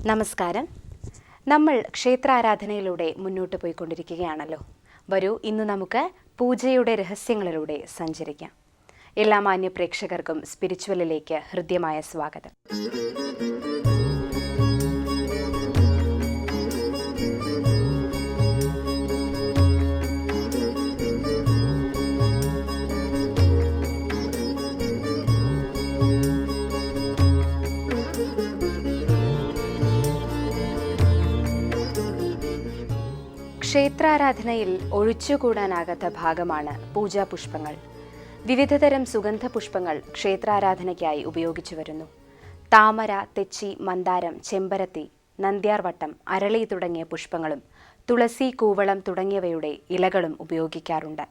നമസ്കാരം. നമ്മൾ ക്ഷേത്രാരാധനയിലൂടെ മുന്നോട്ട് പോയിക്കൊണ്ടിരിക്കുകയാണല്ലോ. വരൂ, ഇന്ന് നമുക്ക് പൂജയുടെ രഹസ്യങ്ങളിലൂടെ സഞ്ചരിക്കാം. എല്ലാ മാന്യ പ്രേക്ഷകർക്കും സ്പിരിച്വലിലേക്ക് ഹൃദ്യമായ സ്വാഗതം. ക്ഷേത്രാരാധനയിൽ ഒഴിച്ചുകൂടാനാകാത്ത ഭാഗമാണ് പൂജാപുഷ്പങ്ങൾ. വിവിധതരം സുഗന്ധ പുഷ്പങ്ങൾ ക്ഷേത്രാരാധനയ്ക്കായി ഉപയോഗിച്ചു വരുന്നു. താമര, തെച്ചി, മന്ദാരം, ചെമ്പരത്തി, നന്ദ്യാർവട്ടം, അരളി തുടങ്ങിയ പുഷ്പങ്ങളും തുളസി, കൂവളം തുടങ്ങിയവയുടെ ഇലകളും ഉപയോഗിക്കാറുണ്ട്.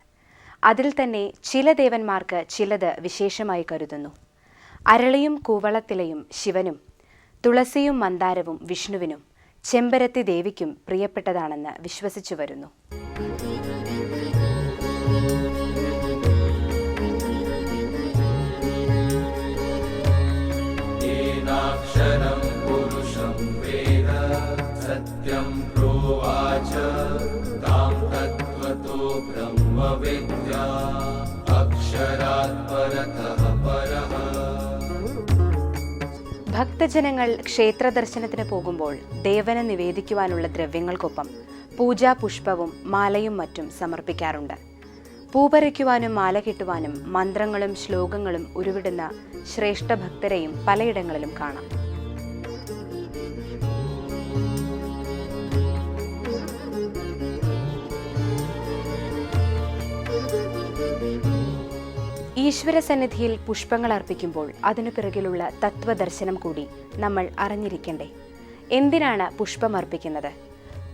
അതിൽ തന്നെ ചില ദേവന്മാർക്ക് ചിലത് വിശേഷമായി കരുതുന്നു. അരളിയും കൂവളത്തിലയും ശിവനും, തുളസിയും മന്ദാരവും വിഷ്ണുവിനും, ചെമ്പരത്തി ദേവിക്കും പ്രിയപ്പെട്ടതാണെന്ന് വിശ്വസിച്ചു വരുന്നു. ഭക്തജനങ്ങൾ ക്ഷേത്ര ദർശനത്തിന് പോകുമ്പോൾ ദേവന് നിവേദിക്കുവാനുള്ള ദ്രവ്യങ്ങൾക്കൊപ്പം പൂജാപുഷ്പവും മാലയും മറ്റും സമർപ്പിക്കാറുണ്ട്. പൂപറിക്കുവാനും മാല കെട്ടുവാനും മന്ത്രങ്ങളും ശ്ലോകങ്ങളും ഉരുവിടുന്ന ശ്രേഷ്ഠ ഭക്തരെയും പലയിടങ്ങളിലും കാണാം. ഈശ്വര സന്നിധിയിൽ പുഷ്പങ്ങൾ അർപ്പിക്കുമ്പോൾ അതിനു പിറകിലുള്ള തത്വദർശനം കൂടി നമ്മൾ അറിഞ്ഞിരിക്കണ്ടേ? എന്തിനാണ് പുഷ്പം അർപ്പിക്കുന്നത്?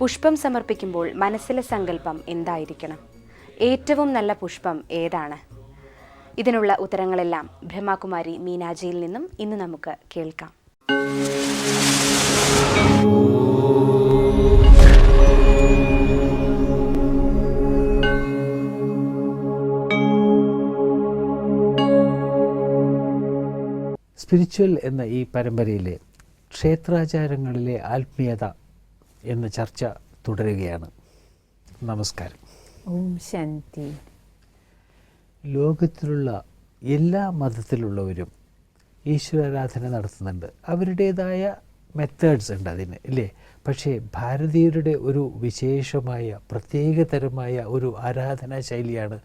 പുഷ്പം സമർപ്പിക്കുമ്പോൾ മനസ്സിലെ സങ്കല്പം എന്തായിരിക്കണം? ഏറ്റവും നല്ല പുഷ്പം ഏതാണ്? ഇതിനുള്ള ഉത്തരങ്ങളെല്ലാം ബ്രഹ്മകുമാരി മീനാജിയിൽ നിന്നും ഇന്ന് നമുക്ക് കേൾക്കാം. സ്പിരിച്വൽ എന്ന ഈ പരമ്പരയിലെ ക്ഷേത്രാചാരങ്ങളിലെ ആത്മീയത എന്ന ചർച്ച തുടരുകയാണ്. നമസ്കാരം. ഓം ശാന്തി. ലോകത്തിലുള്ള എല്ലാ മതത്തിലുള്ളവരും ഈശ്വരാരാധന നടത്തുന്നുണ്ട്. അവരുടേതായ മെത്തേഡ്സ് ഉണ്ട് അതിന്, ഇല്ലേ? പക്ഷേ ഭാരതീയരുടെ ഒരു വിശേഷമായ പ്രത്യേകതരമായ ഒരു ആരാധനാ ശൈലിയാണ്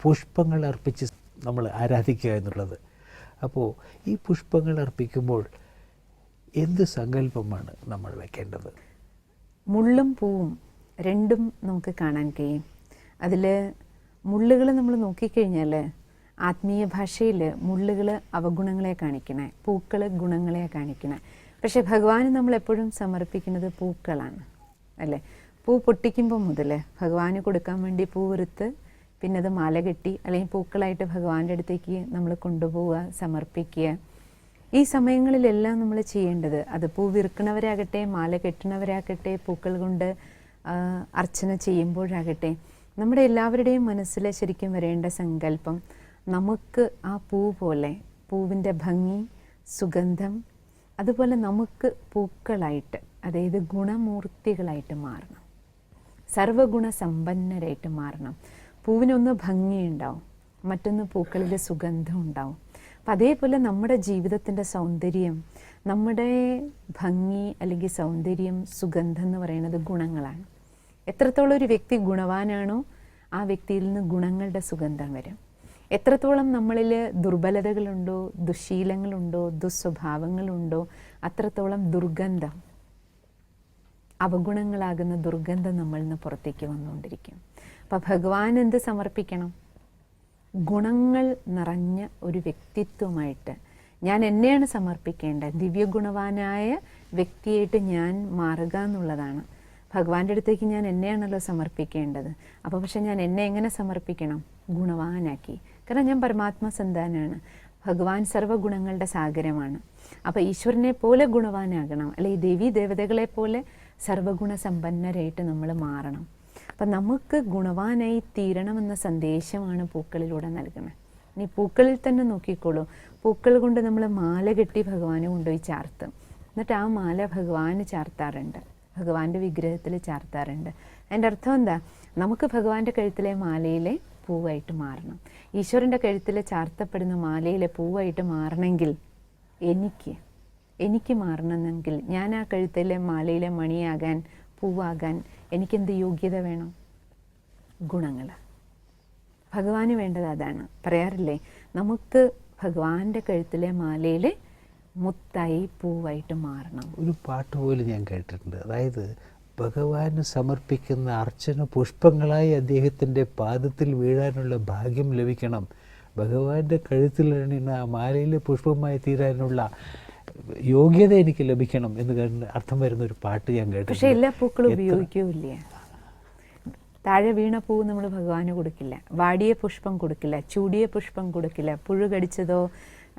പുഷ്പങ്ങൾ അർപ്പിച്ച് നമ്മൾ ആരാധിക്കുക എന്നുള്ളത്. അപ്പോൾ ഈ പുഷ്പങ്ങൾ അർപ്പിക്കുമ്പോൾ എന്ത് സങ്കല്പമാണ് നമ്മൾ വെക്കേണ്ടത്? മുള്ളും പൂവും രണ്ടും നമുക്ക് കാണാൻ കഴിയും. അതിൽ മുള്ളുകൾ നമ്മൾ നോക്കിക്കഴിഞ്ഞാൽ ആത്മീയ ഭാഷയിൽ മുള്ളുകൾ അവഗുണങ്ങളെ കാണിക്കണേ, പൂക്കൾ ഗുണങ്ങളെ കാണിക്കണേ. പക്ഷേ ഭഗവാന് നമ്മളെപ്പോഴും സമർപ്പിക്കുന്നത് പൂക്കളാണ്, അല്ലേ? പൂ പൊട്ടിക്കുമ്പോൾ മുതൽ ഭഗവാന് കൊടുക്കാൻ വേണ്ടി പൂവെടുത്ത് പിന്നെ അത് മാല കെട്ടി അല്ലെങ്കിൽ പൂക്കളായിട്ട് ഭഗവാന്റെ അടുത്തേക്ക് നമ്മൾ കൊണ്ടുപോവുക, സമർപ്പിക്കുക. ഈ സമയങ്ങളിലെല്ലാം നമ്മൾ ചെയ്യേണ്ടത്, അത് പൂ വിറുക്കണവരാകട്ടെ, മാല കെട്ടണവരാകട്ടെ, പൂക്കൾ കൊണ്ട് അർച്ചന ചെയ്യുമ്പോഴാകട്ടെ, നമ്മുടെ എല്ലാവരുടെയും മനസ്സിൽ ശരിക്കും വരേണ്ട സങ്കല്പം നമുക്ക് ആ പൂ പോലെ പൂവിൻ്റെ ഭംഗി, സുഗന്ധം, അതുപോലെ നമുക്ക് പൂക്കളായിട്ട്, അതായത് ഗുണമൂർത്തികളായിട്ട് മാറണം, സർവഗുണ സമ്പന്നരായിട്ട് മാറണം. പൂവിനൊന്ന് ഭംഗിയുണ്ടാവും, മറ്റൊന്ന് പൂക്കളിൽ സുഗന്ധം ഉണ്ടാവും. അപ്പം അതേപോലെ നമ്മുടെ ജീവിതത്തിൻ്റെ സൗന്ദര്യം, നമ്മുടെ ഭംഗി അല്ലെങ്കിൽ സൗന്ദര്യം, സുഗന്ധം എന്ന് പറയുന്നത് ഗുണങ്ങളാണ്. എത്രത്തോളം ഒരു വ്യക്തി ഗുണവാനാണോ ആ വ്യക്തിയിൽ നിന്ന് ഗുണങ്ങളുടെ സുഗന്ധം വരും. എത്രത്തോളം നമ്മളിൽ ദുർബലതകളുണ്ടോ, ദുശീലങ്ങളുണ്ടോ, ദുസ്വഭാവങ്ങളുണ്ടോ, അത്രത്തോളം ദുർഗന്ധം, അവഗുണങ്ങളാകുന്ന ദുർഗന്ധം നമ്മളിൽ നിന്ന് പുറത്തേക്ക് വന്നുകൊണ്ടിരിക്കും. അപ്പം ഭഗവാൻ എന്ത് സമർപ്പിക്കണം? ഗുണങ്ങൾ നിറഞ്ഞ ഒരു വ്യക്തിത്വമായിട്ട് ഞാൻ എന്നെയാണ് സമർപ്പിക്കേണ്ടത്. ദിവ്യഗുണവാനായ വ്യക്തിയായിട്ട് ഞാൻ മാറുക എന്നുള്ളതാണ്. ഭഗവാന്റെ അടുത്തേക്ക് ഞാൻ എന്നെയാണല്ലോ സമർപ്പിക്കേണ്ടത്. അപ്പോൾ പക്ഷെ ഞാൻ എന്നെ എങ്ങനെ സമർപ്പിക്കണം? ഗുണവാനാക്കി. കാരണം ഞാൻ പരമാത്മാ സന്താനമാണ്. ഭഗവാൻ സർവ്വഗുണങ്ങളുടെ സാഗരമാണ്. അപ്പോൾ ഈശ്വരനെ പോലെ ഗുണവാനാകണം, അല്ലെങ്കിൽ ദേവീ ദേവതകളെ പോലെ സർവ്വഗുണ സമ്പന്നരായിട്ട് നമ്മൾ മാറണം. അപ്പം നമുക്ക് ഗുണവാനായി തീരണമെന്ന സന്ദേശമാണ് പൂക്കളിലൂടെ നൽകുന്നത്. ഇനി പൂക്കളിൽ തന്നെ നോക്കിക്കോളൂ. പൂക്കൾ കൊണ്ട് നമ്മൾ മാല കെട്ടി ഭഗവാനെ കൊണ്ടുപോയി ചാർത്തും. എന്നിട്ട് ആ മാല ഭഗവാന് ചാർത്താറുണ്ട്, ഭഗവാന്റെ വിഗ്രഹത്തിൽ ചാർത്താറുണ്ട്. അതിൻ്റെ അർത്ഥം എന്താ? നമുക്ക് ഭഗവാന്റെ കഴുത്തിലെ മാലയിലെ പൂവായിട്ട് മാറണം. ഈശ്വരൻ്റെ കഴുത്തിൽ ചാർത്തപ്പെടുന്ന മാലയിലെ പൂവായിട്ട് മാറണമെങ്കിൽ എനിക്ക് മാറണമെങ്കിൽ ഞാൻ ആ കഴുത്തിലെ മാലയിലെ മണിയാകാൻ, പൂവാകാൻ എനിക്കെന്ത് യോഗ്യത വേണം? ഗുണങ്ങൾ. ഭഗവാന് വേണ്ടത് അതാണ്. പറയാറില്ലേ, നമുക്ക് ഭഗവാന്റെ കഴുത്തിലെ മാലയിലെ മുത്തായി പൂവായിട്ട് മാറണം. ഒരു പാട്ട് പോലും ഞാൻ കേട്ടിട്ടുണ്ട്. അതായത് ഭഗവാന് സമർപ്പിക്കുന്ന അർച്ചന പുഷ്പങ്ങളായി അദ്ദേഹത്തിൻ്റെ പാദത്തിൽ വീഴാനുള്ള ഭാഗ്യം ലഭിക്കണം, ഭഗവാന്റെ കഴുത്തിലണിയുന്ന ആ മാലയിലെ പുഷ്പമായി തീരാനുള്ള യോഗ്യത എനിക്ക് ലഭിക്കണം എന്ന് അർത്ഥം വരുന്ന ഒരു പാട്ട് ഞാൻ കേട്ടിട്ടുണ്ട്. പക്ഷെ എല്ലാ പൂക്കളും ഉപയോഗിക്കൂല്ല. താഴെ വീണ പൂവ് നമ്മൾ ഭഗവാന് കൊടുക്കില്ല, വാടിയ പുഷ്പം കൊടുക്കില്ല, ചൂടിയ പുഷ്പം കൊടുക്കില്ല, പുഴു കടിച്ചതോ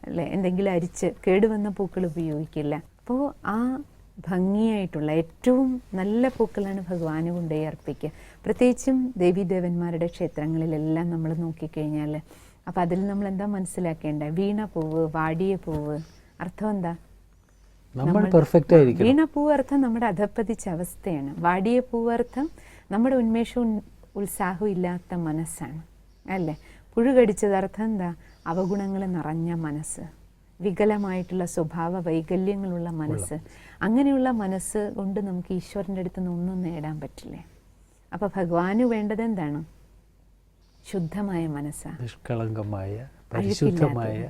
അല്ലെ എന്തെങ്കിലും അരിച്ച് കേടുവന്ന പൂക്കൾ ഉപയോഗിക്കില്ല. അപ്പോൾ ആ ഭംഗിയായിട്ടുള്ള ഏറ്റവും നല്ല പൂക്കളാണ് ഭഗവാന് കൊണ്ടുപോയി അർപ്പിക്കുക. പ്രത്യേകിച്ചും ദേവീദേവന്മാരുടെ ക്ഷേത്രങ്ങളിലെല്ലാം നമ്മൾ നോക്കിക്കഴിഞ്ഞാൽ അപ്പം അതിൽ നമ്മൾ എന്താ മനസ്സിലാക്കേണ്ടത്? വീണ പൂവ്, വാടിയ പൂവ്, അർത്ഥം എന്താ? നമ്മൾ പെർഫെക്റ്റ് ആയിരിക്കും. വീണ പൂവ് അർത്ഥം നമ്മുടെ അധപ്പതിച്ച അവസ്ഥയാണ്. വാടിയ പൂവ് അർത്ഥം നമ്മുടെ ഉന്മേഷവും ഉത്സാഹവും ഇല്ലാത്ത മനസ്സാണ്, അല്ലേ? പുഴു കടിച്ചത് അർത്ഥം എന്താ? അവഗുണങ്ങൾ നിറഞ്ഞ മനസ്സ്, വികലമായിട്ടുള്ള സ്വഭാവ വൈകല്യങ്ങളുള്ള മനസ്സ്. അങ്ങനെയുള്ള മനസ്സ് കൊണ്ട് നമുക്ക് ഈശ്വരൻ്റെ അടുത്ത് നിന്ന് ഒന്നും നേടാൻ പറ്റില്ലേ? അപ്പോൾ ഭഗവാന് വേണ്ടത് എന്താണ്? ശുദ്ധമായ മനസ്സാണ്, നിഷ്കളങ്കമായ പരിശുദ്ധമായ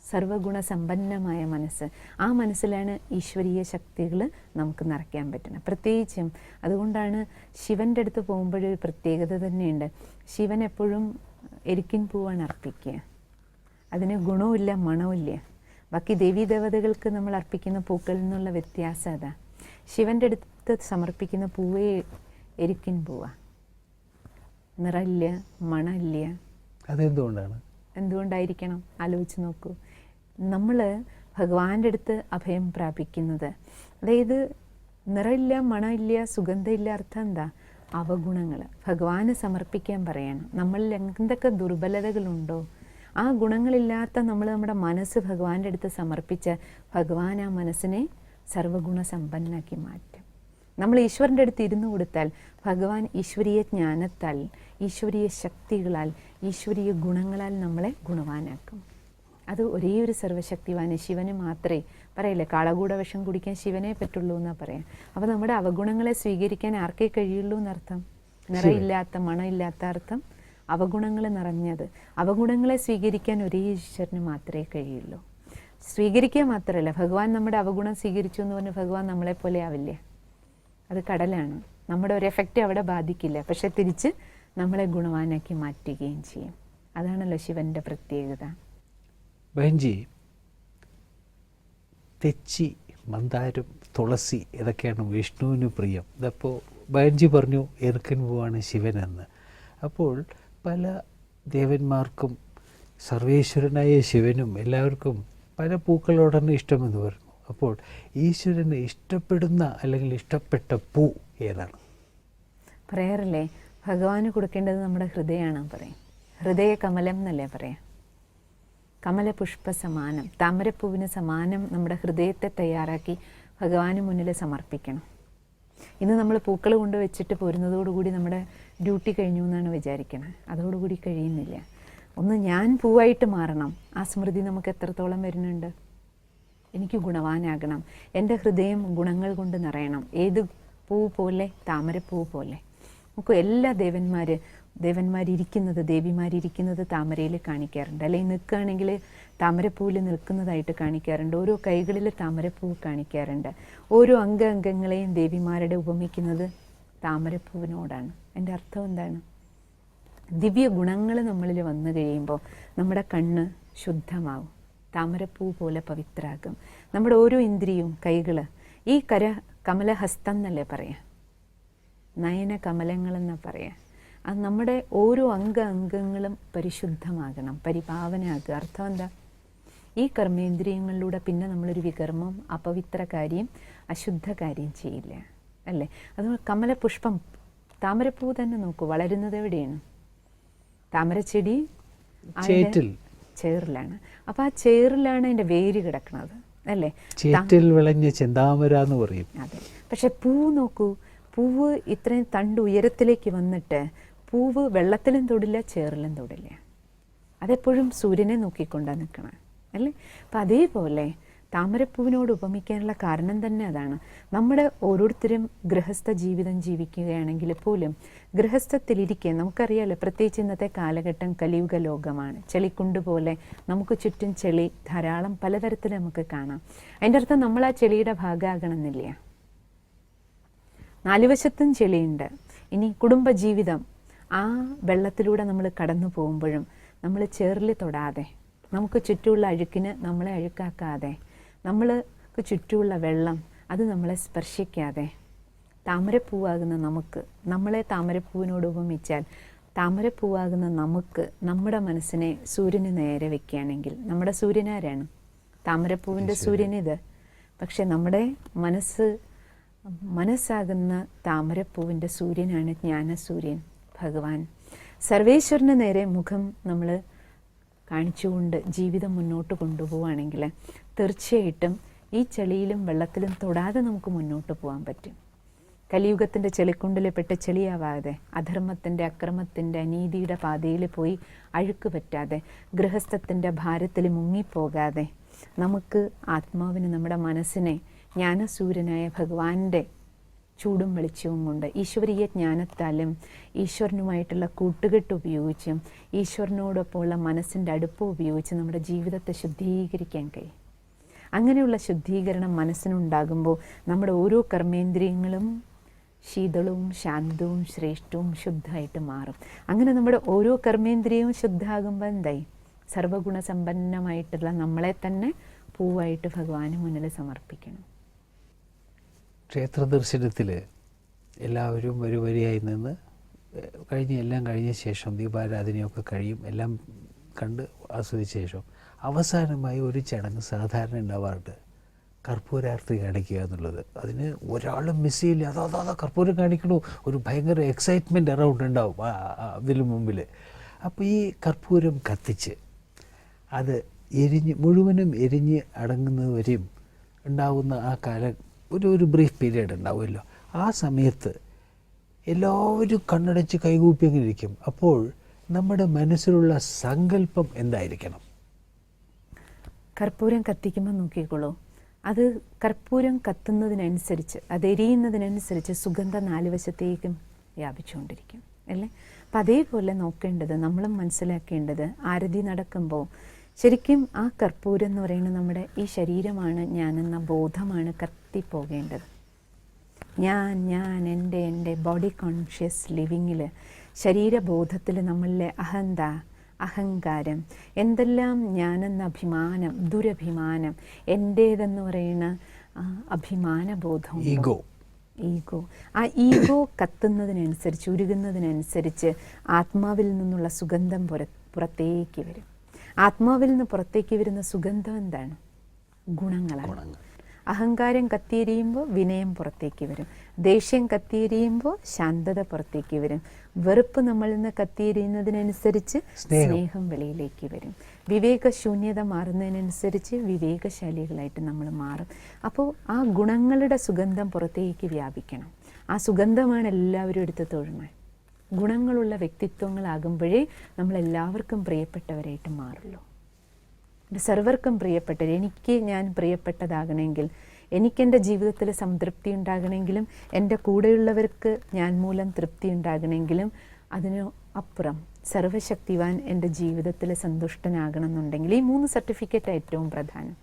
സർവഗുണ സമ്പന്നമായ മനസ്സ്. ആ മനസ്സിലാണ് ഈശ്വരീയ ശക്തികൾ നമുക്ക് നിറയ്ക്കാൻ പറ്റുന്നത്. പ്രത്യേകിച്ചും അതുകൊണ്ടാണ് ശിവൻ്റെ അടുത്ത് പോകുമ്പോഴൊരു പ്രത്യേകത തന്നെയുണ്ട്. ശിവൻ എപ്പോഴും എരിക്കിൻ പൂവാണ് അർപ്പിക്കുക. അതിന് ഗുണവുമില്ല, മണവുമില്ല. ബാക്കി ദേവീദേവതകൾക്ക് നമ്മൾ അർപ്പിക്കുന്ന പൂക്കളിൽ നിന്നുള്ള വ്യത്യാസം അതാ. ശിവൻ്റെ അടുത്ത് സമർപ്പിക്കുന്ന പൂവേ എരിക്കിൻ പൂവാ, നിറമില്ല, മണമില്ല. അതെന്തുകൊണ്ടാണ്? എന്തുകൊണ്ടായിരിക്കണം? ആലോചിച്ച് നോക്കൂ. നമ്മൾ ഭഗവാന്റെ അടുത്ത് അഭയം പ്രാപിക്കുന്നത്, അതായത് നിറമില്ല, മണമില്ല, സുഗന്ധമില്ല, അർത്ഥം എന്താ? അവഗുണങ്ങൾ ഭഗവാന് സമർപ്പിക്കാൻ പറയണം. നമ്മളിൽ എന്തൊക്കെ ദുർബലതകളുണ്ടോ ആ ഗുണങ്ങളില്ലാത്ത നമ്മൾ നമ്മുടെ മനസ്സ് ഭഗവാന്റെ അടുത്ത് സമർപ്പിച്ച് ഭഗവാൻ ആ മനസ്സിനെ സർവഗുണ സമ്പന്നാക്കി മാറ്റും. നമ്മൾ ഈശ്വരൻ്റെ അടുത്ത് ഇരുന്ന് കൊടുത്താൽ ഭഗവാൻ ഈശ്വരീയ ജ്ഞാനത്താൽ, ഈശ്വരീയ ശക്തികളാൽ, ഈശ്വരീയ ഗുണങ്ങളാൽ നമ്മളെ ഗുണവാനാക്കും. അത് ഒരേ ഒരു സർവശക്തിവാന് ശിവന് മാത്രമേ പറയില്ലേ, കാളകൂട വിഷം കുടിക്കാൻ ശിവനെ പറ്റുള്ളൂ എന്നാണ് പറയാം. അപ്പോൾ നമ്മുടെ അവഗുണങ്ങളെ സ്വീകരിക്കാൻ ആർക്കേ കഴിയുള്ളൂ എന്നർത്ഥം. നിറയില്ലാത്ത, മണമില്ലാത്ത അർത്ഥം അവഗുണങ്ങൾ നിറഞ്ഞത്. അവഗുണങ്ങളെ സ്വീകരിക്കാൻ ഒരേ ഈശ്വരന് മാത്രമേ കഴിയുള്ളൂ. സ്വീകരിക്കുക മാത്രമല്ല, ഭഗവാൻ നമ്മുടെ അവഗുണം സ്വീകരിച്ചു എന്ന് പറഞ്ഞ് ഭഗവാൻ നമ്മളെപ്പോലെ ആവില്ലേ. അത് കടലാണ്. നമ്മുടെ ഒരു എഫക്റ്റ് അവിടെ ബാധിക്കില്ല, പക്ഷെ തിരിച്ച് നമ്മളെ ഗുണവാനാക്കി മാറ്റുകയും ചെയ്യും. അതാണല്ലോ ശിവൻ്റെ പ്രത്യേകത. ബഹൻജി, തെച്ചി, മന്ദാരം, തുളസി ഇതൊക്കെയാണ് വിഷ്ണുവിന് പ്രിയം. ഇതപ്പോൾ ബഹൻജി പറഞ്ഞു എറുക്കൻ പൂവാണ് ശിവനെന്ന്. അപ്പോൾ പല ദേവന്മാർക്കും സർവേശ്വരനായ ശിവനും എല്ലാവർക്കും പല പൂക്കളോടാണ് ഇഷ്ടമെന്ന് പറഞ്ഞു. അപ്പോൾ ഈശ്വരന് ഇഷ്ടപ്പെടുന്ന അല്ലെങ്കിൽ ഇഷ്ടപ്പെട്ട പൂ ഏതാണ്? പറയാറില്ലേ, ഭഗവാന് കൊടുക്കേണ്ടത് നമ്മുടെ ഹൃദയമാണ് പറയും. ഹൃദയ കമലം എന്നല്ലേ പറയാം. കമലപുഷ്പ സമാനം, താമരപ്പൂവിന് സമാനം നമ്മുടെ ഹൃദയത്തെ തയ്യാറാക്കി ഭഗവാന് മുന്നിൽ സമർപ്പിക്കണം. ഇന്ന് നമ്മൾ പൂക്കൾ കൊണ്ട് വെച്ചിട്ട് പോരുന്നതോടുകൂടി നമ്മുടെ ഡ്യൂട്ടി കഴിഞ്ഞു എന്നാണ് വിചാരിക്കണം. അതോടുകൂടി കഴിയുന്നില്ല. ഒന്ന് ഞാൻ പൂവായിട്ട് മാറണം. ആ സ്മൃതി നമുക്ക് എത്രത്തോളം വരുന്നുണ്ട്? എനിക്ക് ഗുണവാനാകണം, എൻ്റെ ഹൃദയം ഗുണങ്ങൾ കൊണ്ട് നിറയണം. ഏത് പൂ പോലെ? താമരപ്പൂ പോലെ. നമുക്ക് എല്ലാ ദേവന്മാരിരിക്കുന്നത്, ദേവിമാരിരിക്കുന്നത് താമരയിൽ കാണിക്കാറുണ്ട്. അല്ലെങ്കിൽ നിൽക്കുകയാണെങ്കിൽ താമരപ്പൂവിൽ നിൽക്കുന്നതായിട്ട് കാണിക്കാറുണ്ട്. ഓരോ കൈകളിൽ താമരപ്പൂ കാണിക്കാറുണ്ട്. ഓരോ അംഗങ്ങളെയും ദേവിമാരുടെ ഉപമിക്കുന്നത് താമരപ്പൂവിനോടാണ്. എൻ്റെ അർത്ഥം എന്താണ്? ദിവ്യ ഗുണങ്ങൾ നമ്മളിൽ വന്നു കഴിയുമ്പോൾ നമ്മുടെ കണ്ണ് ശുദ്ധമാവും, താമരപ്പൂ പോലെ പവിത്രാകും. നമ്മുടെ ഓരോ ഇന്ദ്രിയവും, കൈകൾ, ഈ കമലഹസ്തം എന്നല്ലേ പറയാം, നയന കമലങ്ങളെന്നാണ് പറയാം. അത് നമ്മുടെ ഓരോ അംഗങ്ങളും പരിശുദ്ധമാകണം, പരിപാവനാകുക. അർത്ഥം എന്താ? ഈ കർമ്മേന്ദ്രിയങ്ങളിലൂടെ പിന്നെ നമ്മളൊരു വികർമ്മം, അപവിത്ര കാര്യം, അശുദ്ധ കാര്യം ചെയ്യില്ല, അല്ലേ? അതുകൊണ്ട് കമലപുഷ്പം, താമരപ്പൂ തന്നെ നോക്കൂ, വളരുന്നത് എവിടെയാണ്? താമരച്ചെടി ചേറിലാണ്. അപ്പോൾ ആ ചേറിലാണ് അതിൻ്റെ വേര് കിടക്കുന്നത്, അല്ലേ? ചേറ്റിൽ വിളഞ്ഞ ചെന്താമര എന്ന് പറയും. അതെ. പക്ഷെ പൂവ് നോക്കൂ, പൂവ് ഇത്രയും തണ്ട് ഉയരത്തിലേക്ക് വന്നിട്ട് പൂവ് വെള്ളത്തിലും തൊടില്ല, ചേറിലും തൊടില്ല. അതെപ്പോഴും സൂര്യനെ നോക്കിക്കൊണ്ടാണ് നിൽക്കണം, അല്ലേ? അപ്പം അതേപോലെ താമരപ്പൂവിനോട് ഉപമിക്കാനുള്ള കാരണം തന്നെ അതാണ്. നമ്മുടെ ഓരോരുത്തരും ഗൃഹസ്ഥ ജീവിതം ജീവിക്കുകയാണെങ്കിൽ പോലും ഗൃഹസ്ഥത്തിലിരിക്കെ നമുക്കറിയാമല്ലോ, പ്രത്യേകിച്ച് ഇന്നത്തെ കാലഘട്ടം കലിയുഗ ലോകമാണ്. ചെളിക്കുണ്ട് പോലെ നമുക്ക് ചുറ്റും ചെളി ധാരാളം പലതരത്തിൽ നമുക്ക് കാണാം. അതിൻ്റെ അർത്ഥം നമ്മൾ ആ ചെളിയുടെ ഭാഗമാകണമെന്നില്ല. നാലുവശത്തും ചെളിയുണ്ട്. ഇനി കുടുംബജീവിതം, ആ വെള്ളത്തിലൂടെ നമ്മൾ കടന്നു പോകുമ്പോഴും നമ്മൾ ചേറിൽ തൊടാതെ, നമുക്ക് ചുറ്റുമുള്ള അഴുക്കിന് നമ്മളെ അഴുക്കാക്കാതെ, നമ്മൾക്ക് ചുറ്റുമുള്ള വെള്ളം അത് നമ്മളെ സ്പർശിക്കാതെ, താമരപ്പൂവാകുന്ന നമുക്ക്, നമ്മളെ താമരപ്പൂവിനോട് ഉപമിച്ചാൽ താമരപ്പൂവാകുന്ന നമുക്ക് നമ്മുടെ മനസ്സിനെ സൂര്യന് നേരെ വെക്കുകയാണെങ്കിൽ, നമ്മുടെ സൂര്യനാരാണ്? താമരപ്പൂവിൻ്റെ സൂര്യനിത്. പക്ഷെ നമ്മുടെ മനസ്സാകുന്ന താമരപ്പൂവിൻ്റെ സൂര്യനാണ് ജ്ഞാനസൂര്യൻ ഭഗവാൻ. സർവേശ്വരന് നേരെ മുഖം നമ്മൾ കാണിച്ചുകൊണ്ട് ജീവിതം മുന്നോട്ട് കൊണ്ടുപോവുകയാണെങ്കിൽ തീർച്ചയായിട്ടും ഈ ചെളിയിലും വെള്ളത്തിലും തൊടാതെ നമുക്ക് മുന്നോട്ട് പോകാൻ പറ്റും. കലിയുഗത്തിൻ്റെ ചെളിക്കുണ്ടിൽപ്പെട്ട് ചെളിയാവാതെ, അധർമ്മത്തിൻ്റെ, അക്രമത്തിൻ്റെ, അനീതിയുടെ പാതയിൽ പോയി അഴുക്ക് പറ്റാതെ, ഗൃഹസ്ഥത്തിൻ്റെ ഭാരത്തിൽ മുങ്ങിപ്പോകാതെ, നമുക്ക് ആത്മാവിന്, നമ്മുടെ മനസ്സിനെ ജ്ഞാനസൂര്യനായ ഭഗവാന്റെ ചൂടും വെളിച്ചവും കൊണ്ട് ഈശ്വരീയ ജ്ഞാനത്താലും ഈശ്വരനുമായിട്ടുള്ള കൂട്ടുകെട്ട് ഉപയോഗിച്ചും ഈശ്വരനോടൊപ്പമുള്ള മനസ്സിൻ്റെ അടുപ്പം ഉപയോഗിച്ച് നമ്മുടെ ജീവിതത്തെ ശുദ്ധീകരിക്കാൻ കഴിയും. അങ്ങനെയുള്ള ശുദ്ധീകരണം മനസ്സിനുണ്ടാകുമ്പോൾ നമ്മുടെ ഓരോ കർമ്മേന്ദ്രിയങ്ങളും ശീതളവും ശാന്തവും ശ്രേഷ്ഠവും ശുദ്ധമായിട്ട് മാറും. അങ്ങനെ നമ്മുടെ ഓരോ കർമ്മേന്ദ്രിയവും ശുദ്ധമാകുമ്പോൾ എന്തായി? സർവഗുണസമ്പന്നമായിട്ടുള്ള നമ്മളെ തന്നെ പൂവായിട്ട് ഭഗവാന് മുന്നിൽ സമർപ്പിക്കണം. ക്ഷേത്ര ദർശനത്തിൽ എല്ലാവരും ഒരു വരിയായി നിന്ന് എല്ലാം കഴിഞ്ഞ ശേഷം ദീപാരാധനയൊക്കെ കഴിയും, എല്ലാം കണ്ട് ആസ്വദിച്ച ശേഷം അവസാനമായി ഒരു ചടങ്ങ് സാധാരണ ഉണ്ടാവാറുണ്ട്, കർപ്പൂരാർത്തി കാണിക്കുക എന്നുള്ളത്. അതിന് ഒരാളും മിസ് ചെയ്യില്ല. അതാ കർപ്പൂരം കാണിക്കണോ, ഒരു ഭയങ്കര എക്സൈറ്റ്മെൻറ്റ് അറൗണ്ട് ഉണ്ടാവും അതിന് മുമ്പിൽ. അപ്പോൾ ഈ കർപ്പൂരം കത്തിച്ച് അത് മുഴുവനും എരിഞ്ഞ് അടങ്ങുന്നവരെയും ഉണ്ടാവുന്ന ആ ഒരു ബ്രീഫ് പീരീഡ് ഉണ്ടാവുമല്ലോ. ആ സമയത്ത് എല്ലാവരും കണ്ണടച്ച് കൈകൂപ്പി അങ്ങനെ ഇരിക്കും. അപ്പോൾ നമ്മുടെ മനസ്സിലുള്ള സങ്കല്പം എന്തായിരിക്കണം? കർപ്പൂരം കത്തിക്കുമ്പോൾ നോക്കിക്കോളൂ, അത് കർപ്പൂരം കത്തുന്നതിനനുസരിച്ച്, അത് എരിയുന്നതിനനുസരിച്ച് സുഗന്ധം നാലുവശത്തേക്കും വ്യാപിച്ചുകൊണ്ടിരിക്കും, അല്ലേ? അപ്പം അതേപോലെ നോക്കേണ്ടത്, നമ്മളും മനസ്സിലാക്കേണ്ടത്, ആരതി നടക്കുമ്പോൾ ശരിക്കും ആ കർപ്പൂരം എന്ന് പറയുന്നത് നമ്മുടെ ഈ ശരീരമാണ് ഞാനെന്ന ബോധമാണ് കത്തിപ്പോകേണ്ടത്. ഞാൻ എൻ്റെ ബോഡി കോൺഷ്യസ് ലിവിങ്ങിൽ, ശരീരബോധത്തിൽ നമ്മളിലെ അഹങ്കാരം, എന്തെല്ലാം ഞാനെന്ന അഭിമാനം, ദുരഭിമാനം, എൻ്റേതെന്ന് പറയുന്ന അഭിമാനബോധം, ഈഗോ, ആ ഈഗോ കത്തുന്നതിനനുസരിച്ച്, ഉരുകുന്നതിനനുസരിച്ച് ആത്മാവിൽ നിന്നുള്ള സുഗന്ധം പുറത്തേക്ക് വരും. ആത്മാവിൽ നിന്ന് പുറത്തേക്ക് വരുന്ന സുഗന്ധം എന്താണ്? ഗുണങ്ങളാണ്. അഹങ്കാരം കത്തിയെരിയുമ്പോൾ വിനയം പുറത്തേക്ക് വരും, ദേഷ്യം കത്തിയെരിയുമ്പോൾ ശാന്തത പുറത്തേക്ക് വരും, വെറുപ്പ് നമ്മളിൽ നിന്ന് കത്തിയെരിയുന്നതിനനുസരിച്ച് സ്നേഹം വെളിയിലേക്ക് വരും, വിവേകശൂന്യത മാറുന്നതിനനുസരിച്ച് വിവേകശാലികളായിട്ട് നമ്മൾ മാറും. അപ്പോൾ ആ ഗുണങ്ങളുടെ സുഗന്ധം പുറത്തേക്ക് വ്യാപിക്കണം. ആ സുഗന്ധമാണ് എല്ലാവരും എടുത്ത് തൊഴുന്നത്. ഗുണങ്ങളുള്ള വ്യക്തിത്വങ്ങളാകുമ്പോഴേ നമ്മളെല്ലാവർക്കും പ്രിയപ്പെട്ടവരായിട്ട് മാറുള്ളൂ. സർവർക്കും പ്രിയപ്പെട്ടവർ, ഞാൻ പ്രിയപ്പെട്ടതാകണമെങ്കിൽ, എനിക്കെൻ്റെ ജീവിതത്തിൽ സംതൃപ്തി ഉണ്ടാകണമെങ്കിലും, എൻ്റെ കൂടെയുള്ളവർക്ക് ഞാൻ മൂലം തൃപ്തി ഉണ്ടാകണമെങ്കിലും, അതിന് അപ്പുറം സർവശക്തിവാൻ എൻ്റെ ജീവിതത്തിൽ സന്തുഷ്ടനാകണം എന്നുണ്ടെങ്കിൽ ഈ 3 സർട്ടിഫിക്കറ്റ് ഏറ്റവും പ്രധാനം.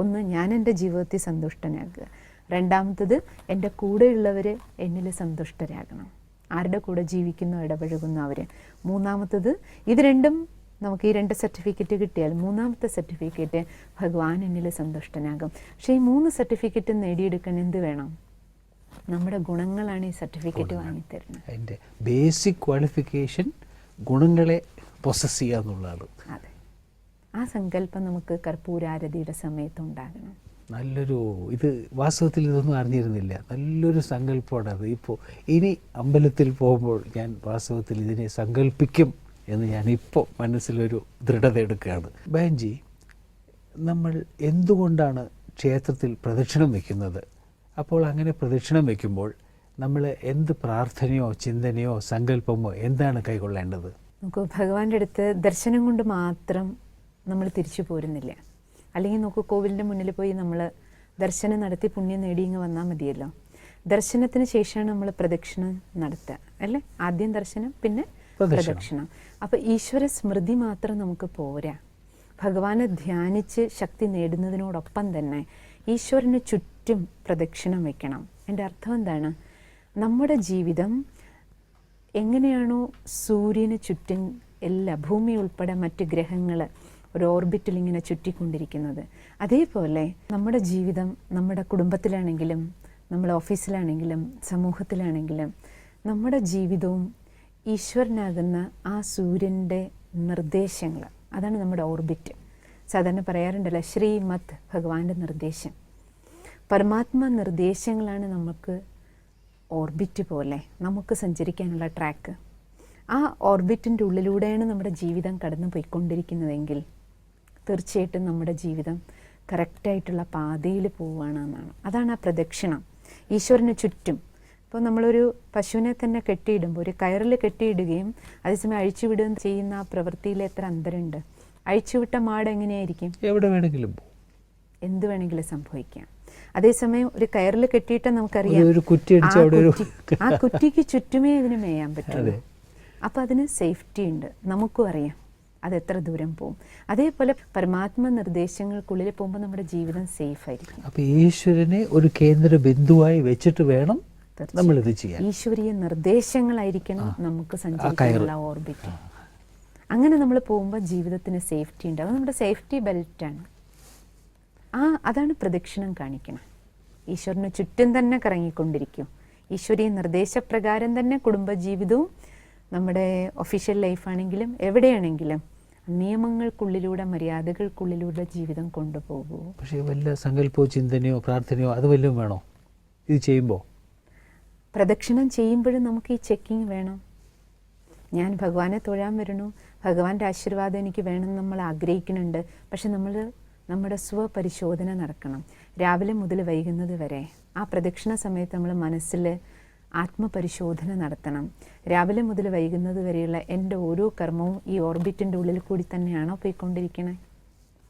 ഒന്ന്, ഞാൻ എൻ്റെ ജീവിതത്തിൽ സന്തുഷ്ടനാകുക. രണ്ടാമത്തത്, എൻ്റെ കൂടെയുള്ളവർ എന്നിൽ സന്തുഷ്ടരാകണം, ആരുടെ കൂടെ ജീവിക്കുന്നോ ഇടപഴകുന്നോ അവർ. മൂന്നാമത്തത്, ഇത് രണ്ടും നമുക്ക് ഈ 2 സർട്ടിഫിക്കറ്റ് കിട്ടിയാൽ മൂന്നാമത്തെ സർട്ടിഫിക്കറ്റ് ഭഗവാൻ എന്നിൽ സന്തുഷ്ടനാകും. പക്ഷേ ഈ 3 സർട്ടിഫിക്കറ്റ് നേടിയെടുക്കാൻ എന്ത് വേണം? നമ്മുടെ ഗുണങ്ങളാണ് ഈ സർട്ടിഫിക്കറ്റ് വാങ്ങിത്തരുന്നത്. അതിൻ്റെ ബേസിക് ക്വാളിഫിക്കേഷൻ ഗുണങ്ങളെ പൊസസ് ചെയ്യുക എന്നുള്ളതാണ്. അതെ, ആ സങ്കല്പം നമുക്ക് കർപ്പൂരാരതിയുടെ സമയത്ത് ഉണ്ടാകണം. ഇത് വാസ്തവത്തിൽ ഇതൊന്നും അറിഞ്ഞിരുന്നില്ല, നല്ലൊരു സങ്കല്പമാണ് അത്. ഇപ്പോൾ ഇനി അമ്പലത്തിൽ പോകുമ്പോൾ ഞാൻ വാസ്തവത്തിൽ ഇതിനെ സങ്കല്പിക്കും എന്ന് ഞാനിപ്പോൾ മനസ്സിലൊരു ദൃഢത എടുക്കുകയാണ്. ബാൻജി, നമ്മൾ എന്തുകൊണ്ടാണ് ക്ഷേത്രത്തിൽ പ്രദക്ഷിണം വയ്ക്കുന്നത്. അപ്പോൾ അങ്ങനെ പ്രദക്ഷിണം വയ്ക്കുമ്പോൾ നമ്മൾ എന്ത് പ്രാർത്ഥനയോ ചിന്തനയോ സങ്കല്പമോ എന്താണ് കൈക്കൊള്ളേണ്ടത്? നമുക്ക് ഭഗവാന്റെ അടുത്ത് ദർശനം കൊണ്ട് മാത്രം നമ്മൾ തിരിച്ചു പോരുന്നില്ല. അല്ലെങ്കിൽ നമുക്ക് കോവിലിൻ്റെ മുന്നിൽ പോയി നമ്മൾ ദർശനം നടത്തി പുണ്യം നേടി ഇങ്ങ് വന്നാൽ മതിയല്ലോ. ദർശനത്തിന് ശേഷമാണ് നമ്മൾ പ്രദക്ഷിണം നടത്തുക അല്ലേ? ആദ്യം ദർശനം, പിന്നെ പ്രദക്ഷിണം. അപ്പോൾ ഈശ്വര സ്മൃതി മാത്രം നമുക്ക് പോരാ. ഭഗവാനെ ധ്യാനിച്ച് ശക്തി നേടുന്നതിനോടൊപ്പം തന്നെ ഈശ്വരന് ചുറ്റും പ്രദക്ഷിണം വയ്ക്കണം. എൻ്റെ അർത്ഥം എന്താണ്? നമ്മുടെ ജീവിതം എങ്ങനെയാണോ സൂര്യന് ചുറ്റും എല്ലാ ഭൂമി ഉൾപ്പെടെ മറ്റ് ഗ്രഹങ്ങൾ ഒരു ഓർബിറ്റിൽ ഇങ്ങനെ ചുറ്റിക്കൊണ്ടിരിക്കുന്നത്, അതേപോലെ നമ്മുടെ ജീവിതം നമ്മുടെ കുടുംബത്തിലാണെങ്കിലും നമ്മുടെ ഓഫീസിലാണെങ്കിലും സമൂഹത്തിലാണെങ്കിലും നമ്മുടെ ജീവിതവും ഈശ്വരനാകുന്ന ആ സൂര്യൻ്റെ നിർദ്ദേശങ്ങൾ, അതാണ് നമ്മുടെ ഓർബിറ്റ്. സാധാരണ പറയാറുണ്ടല്ലോ ശ്രീമത് ഭഗവാന്റെ നിർദ്ദേശം. പരമാത്മ നിർദ്ദേശങ്ങളാണ് നമുക്ക് ഓർബിറ്റ് പോലെ നമുക്ക് സഞ്ചരിക്കാനുള്ള ട്രാക്ക്. ആ ഓർബിറ്റിൻ്റെ ഉള്ളിലൂടെയാണ് നമ്മുടെ ജീവിതം കടന്നു പോയിക്കൊണ്ടിരിക്കുന്നതെങ്കിൽ തീർച്ചയായിട്ടും നമ്മുടെ ജീവിതം കറക്റ്റായിട്ടുള്ള പാതയിൽ പോവുകയാണെന്നാണ്. അതാണ് ആ പ്രദക്ഷിണം ഈശ്വരന് ചുറ്റും. ഇപ്പോൾ നമ്മളൊരു പശുവിനെ തന്നെ കെട്ടിയിടുമ്പോൾ ഒരു കയറിൽ കെട്ടിയിടുകയും അതേസമയം അഴിച്ചുവിടുകയും ചെയ്യുന്ന ആ പ്രവൃത്തിയിൽ എത്ര അന്തരമുണ്ട്. അഴിച്ചുവിട്ട മാട് എങ്ങനെയായിരിക്കും? എവിടെ വേണമെങ്കിലും എന്ത് വേണമെങ്കിലും സംഭവിക്കാം. അതേസമയം ഒരു കയറിൽ കെട്ടിയിട്ട് നമുക്കറിയാം ആ കുറ്റിക്ക് ചുറ്റുമേ അതിന് മേയാൻ പറ്റും. അപ്പം അതിന് സേഫ്റ്റി ഉണ്ട്, നമുക്കും അറിയാം അതെത്ര ദൂരം പോകും. അതേപോലെ പരമാത്മ നിർദ്ദേശങ്ങൾക്കുള്ളിൽ പോകുമ്പോൾ നമ്മുടെ ജീവിതം സേഫ് ആയിരിക്കും. അപ്പോൾ ഈശ്വരനെ ഒരു കേന്ദ്ര ബിന്ദുവായി വെച്ചിട്ട് വേണം നമ്മളിത് ചെയ്യാൻ. ഈശ്വരീയ നിർദ്ദേശങ്ങളായിരിക്കണം നമുക്ക് സഞ്ചരിക്കാനുള്ള ഓർബിറ്റ്. അങ്ങനെ നമ്മൾ പോകുമ്പോൾ ജീവിതത്തിന് സേഫ്റ്റി ഉണ്ട്. അത് നമ്മുടെ സേഫ്റ്റി ബെൽറ്റാണ്. അതാണ് പ്രദക്ഷിണം കാണിക്കണം. ഈശ്വരന് ചുറ്റും തന്നെ കറങ്ങിക്കൊണ്ടിരിക്കും. ഈശ്വരീയ നിർദ്ദേശപ്രകാരം തന്നെ കുടുംബജീവിതവും നമ്മുടെ ഒഫീഷ്യൽ ലൈഫാണെങ്കിലും എവിടെയാണെങ്കിലും നിയമങ്ങൾക്കുള്ളിലൂടെ മര്യാദകൾക്കുള്ളിലൂടെ ജീവിതം കൊണ്ടുപോകൂ. പക്ഷേ വല്ല സങ്കല്പമോ ചിന്തനയോ പ്രാർത്ഥനയോ അത് വല്ലതും വേണോ ഇത് ചെയ്യുമ്പോൾ? പ്രദക്ഷിണം ചെയ്യുമ്പോഴും നമുക്ക് ഈ ചെക്കിങ് വേണം. ഞാൻ ഭഗവാനെ തൊഴാൻ വരണു, ഭഗവാന്റെ ആശീർവാദം എനിക്ക് വേണം നമ്മൾ ആഗ്രഹിക്കുന്നുണ്ട്. പക്ഷെ നമ്മൾ നമ്മുടെ സ്വപരിശോധന നടക്കണം. രാവിലെ മുതൽ വൈകുന്നത് വരെ ആ പ്രദക്ഷിണ സമയത്ത് നമ്മൾ മനസ്സിൽ ആത്മപരിശോധന നടത്തണം. രാവിലെ മുതൽ വൈകുന്നത് വരെയുള്ള എൻ്റെ ഓരോ കർമ്മവും ഈ ഓർബിറ്റിൻ്റെ ഉള്ളിൽ കൂടി തന്നെയാണോ പോയിക്കൊണ്ടിരിക്കണേ?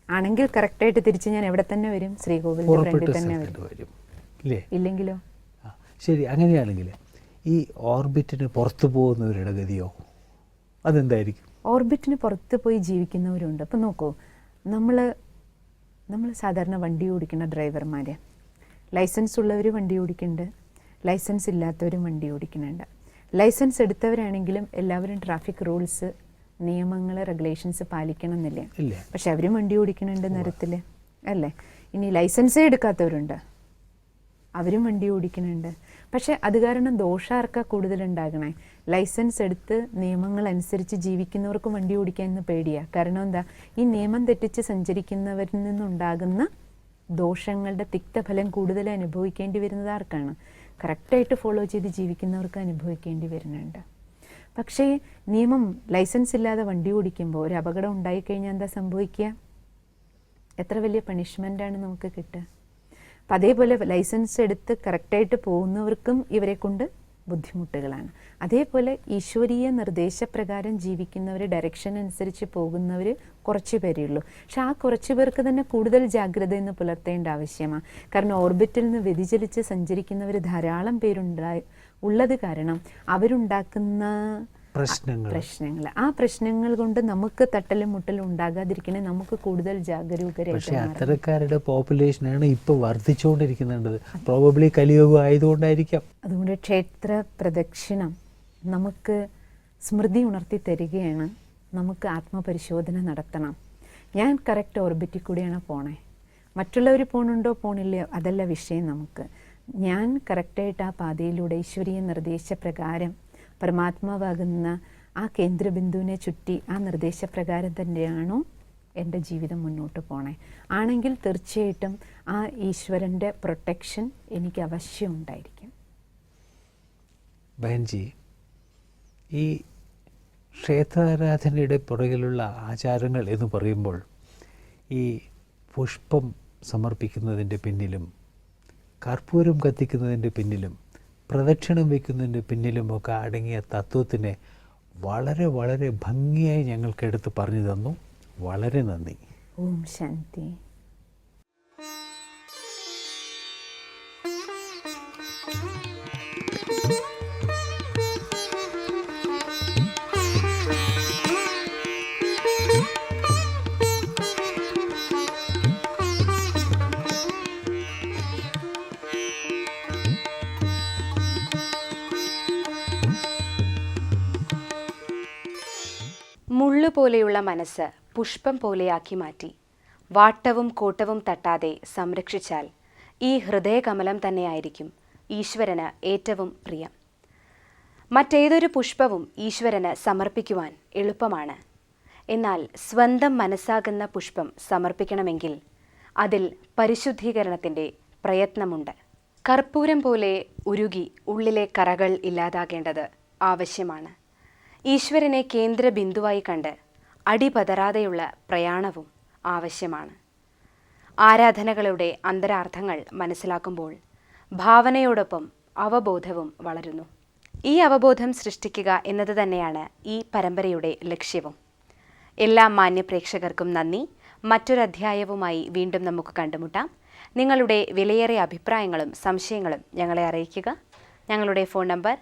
ആണെങ്കിൽ കറക്റ്റായിട്ട് തിരിച്ച് ഞാൻ എവിടെ തന്നെ വരും? ശ്രീകോവിലിൻ്റെ ഫ്രണ്ടിൽ തന്നെ വരും. ഇല്ലെങ്കിലോ? ശരി, അങ്ങനെയാണെങ്കിൽ ഈ ഓർബിറ്റിന് പുറത്തു പോകുന്നവരുടെ ഗതിയോ അതെന്തായിരിക്കും? ഓർബിറ്റിന് പുറത്ത് പോയി ജീവിക്കുന്നവരുണ്ട്. അപ്പം നോക്കൂ, നമ്മൾ സാധാരണ വണ്ടി ഓടിക്കുന്ന ഡ്രൈവർമാർ, ലൈസൻസ് ഉള്ളവർ വണ്ടി ഓടിക്കുന്നുണ്ട്, ലൈസൻസ് ഇല്ലാത്തവരും വണ്ടി ഓടിക്കുന്നുണ്ട്. ലൈസൻസ് എടുത്തവരാണെങ്കിലും എല്ലാവരും ട്രാഫിക് റൂൾസ്, നിയമങ്ങൾ, റെഗുലേഷൻസ് പാലിക്കണം എന്നില്ല. പക്ഷെ അവരും വണ്ടി ഓടിക്കുന്നുണ്ട് നേരത്തിൽ അല്ലേ? ഇനി ലൈസൻസേ എടുക്കാത്തവരുണ്ട്, അവരും വണ്ടി ഓടിക്കുന്നുണ്ട്. പക്ഷെ അത് കാരണം ദോഷം ആർക്കാ കൂടുതലുണ്ടാകണേ? ലൈസൻസ് എടുത്ത് നിയമങ്ങൾ അനുസരിച്ച് ജീവിക്കുന്നവർക്കും വണ്ടി ഓടിക്കാൻ പേടിയാണ്. കാരണം എന്താ? ഈ നിയമം തെറ്റിച്ച് സഞ്ചരിക്കുന്നവരിൽ നിന്നുണ്ടാകുന്ന ദോഷങ്ങളുടെ തിക്തഫലം കൂടുതൽ അനുഭവിക്കേണ്ടി വരുന്നത് ആർക്കാണ്? കറക്റ്റായിട്ട് ഫോളോ ചെയ്ത് ജീവിക്കുന്നവർക്ക് അനുഭവിക്കേണ്ടി വരുന്നുണ്ട്. പക്ഷേ നിയമം, ലൈസൻസ് ഇല്ലാതെ വണ്ടി ഓടിക്കുമ്പോൾ ഒരു അപകടം ഉണ്ടായിക്കഴിഞ്ഞാൽ എന്താ സംഭവിക്കുക? എത്ര വലിയ പണിഷ്മെൻ്റാണ് നമുക്ക് കിട്ടുക. അപ്പം അതേപോലെ ലൈസൻസ് എടുത്ത് കറക്റ്റായിട്ട് പോകുന്നവർക്കും ഇവരെ കൊണ്ട് ബുദ്ധിമുട്ടുകളാണ്. അതേപോലെ ഈശ്വരീയ നിർദ്ദേശപ്രകാരം ജീവിക്കുന്നവർ, ഡയറക്ഷൻ അനുസരിച്ച് പോകുന്നവർ കുറച്ച് പേരേ ഉള്ളൂ. പക്ഷെ ആ കുറച്ച് പേർക്ക് തന്നെ കൂടുതൽ ജാഗ്രത എന്ന് പുലർത്തേണ്ട ആവശ്യമാണ്. കാരണം ഓർബിറ്റിൽ നിന്ന് വ്യതിചലിച്ച് സഞ്ചരിക്കുന്നവർ ധാരാളം ഉള്ളത് കാരണം അവരുണ്ടാക്കുന്ന പ്രശ്നങ്ങൾ, ആ പ്രശ്നങ്ങൾ കൊണ്ട് നമുക്ക് തട്ടലും മുട്ടലും ഉണ്ടാകാതിരിക്കണേ നമുക്ക് കൂടുതൽ ജാഗരൂകരായിട്ട്. അത്തരക്കാരുടെ പോപ്പുലേഷനാണ് ഇപ്പോൾ വർദ്ധിച്ചുകൊണ്ടിരിക്കുന്നുണ്ട്. പ്രോബബ്ലി കലിയുഗം ആയതുകൊണ്ടായിരിക്കാം. അതുകൊണ്ട് ക്ഷേത്ര പ്രദക്ഷിണം നമുക്ക് സ്മൃതി ഉണർത്തി തരികയാണ്. നമുക്ക് ആത്മപരിശോധന നടത്തണം. ഞാൻ കറക്റ്റ് ഓർബിറ്റിൽ കൂടിയാണ് പോണേ, മറ്റുള്ളവർ പോണുണ്ടോ പോണില്ലയോ അതല്ല വിഷയം. നമുക്ക് ഞാൻ കറക്റ്റായിട്ട് ആ പാതയിലൂടെ ഈശ്വരീയ നിർദ്ദേശപ്രകാരം പരമാത്മാവാകുന്ന ആ കേന്ദ്രബിന്ദുവിനെ ചുറ്റി ആ നിർദ്ദേശപ്രകാരം തന്നെയാണോ എൻ്റെ ജീവിതം മുന്നോട്ട് പോണേ? ആണെങ്കിൽ തീർച്ചയായിട്ടും ആ ഈശ്വരൻ്റെ പ്രൊട്ടക്ഷൻ എനിക്ക് അവശ്യം ഉണ്ടായിരിക്കും. ബഹൻജി, ഈ ക്ഷേത്രാരാധനയുടെ പുറകിലുള്ള ആചാരങ്ങൾ എന്ന് പറയുമ്പോൾ ഈ പുഷ്പം സമർപ്പിക്കുന്നതിൻ്റെ പിന്നിലും കർപ്പൂരം കത്തിക്കുന്നതിൻ്റെ പിന്നിലും പ്രദക്ഷിണം വയ്ക്കുന്നതിൻ്റെ പിന്നിലുമൊക്കെ അടങ്ങിയ തത്വത്തിനെ വളരെ വളരെ ഭംഗിയായി ഞങ്ങൾക്ക് എടുത്ത് പറഞ്ഞു തന്നു. വളരെ നന്ദി. ഓം ശാന്തി. മുള്ളുപോലെയുള്ള മനസ്സ് പുഷ്പം പോലെയാക്കി മാറ്റി വാട്ടവും കോട്ടവും തട്ടാതെ സംരക്ഷിച്ചാൽ ഈ ഹൃദയകമലം തന്നെയായിരിക്കും ഈശ്വരന് ഏറ്റവും പ്രിയം. മറ്റേതൊരു പുഷ്പവും ഈശ്വരന് സമർപ്പിക്കുവാൻ എളുപ്പമാണ്. എന്നാൽ സ്വന്തം മനസ്സാകുന്ന പുഷ്പം സമർപ്പിക്കണമെങ്കിൽ അതിൽ പരിശുദ്ധീകരണത്തിൻ്റെ പ്രയത്നമുണ്ട്. കർപ്പൂരം പോലെ ഉരുകി ഉള്ളിലെ കറകൾ ഇല്ലാതാകേണ്ടത് ആവശ്യമാണ്. ഈശ്വരനെ കേന്ദ്ര ബിന്ദുവായി കണ്ട് അടിപതറാതെയുള്ള പ്രയാണവും ആവശ്യമാണ്. ആരാധനകളുടെ അന്തരാർത്ഥങ്ങൾ മനസ്സിലാക്കുമ്പോൾ ഭാവനയോടൊപ്പം അവബോധവും വളരുന്നു. ഈ അവബോധം സൃഷ്ടിക്കുക എന്നത് തന്നെയാണ് ഈ പരമ്പരയുടെ ലക്ഷ്യവും. എല്ലാ മാന്യപ്രേക്ഷകർക്കും നന്ദി. മറ്റൊരധ്യായവുമായി വീണ്ടും നമുക്ക് കണ്ടുമുട്ടാം. നിങ്ങളുടെ വിലയേറിയ അഭിപ്രായങ്ങളും സംശയങ്ങളും ഞങ്ങളെ അറിയിക്കുക. ഞങ്ങളുടെ ഫോൺ നമ്പർ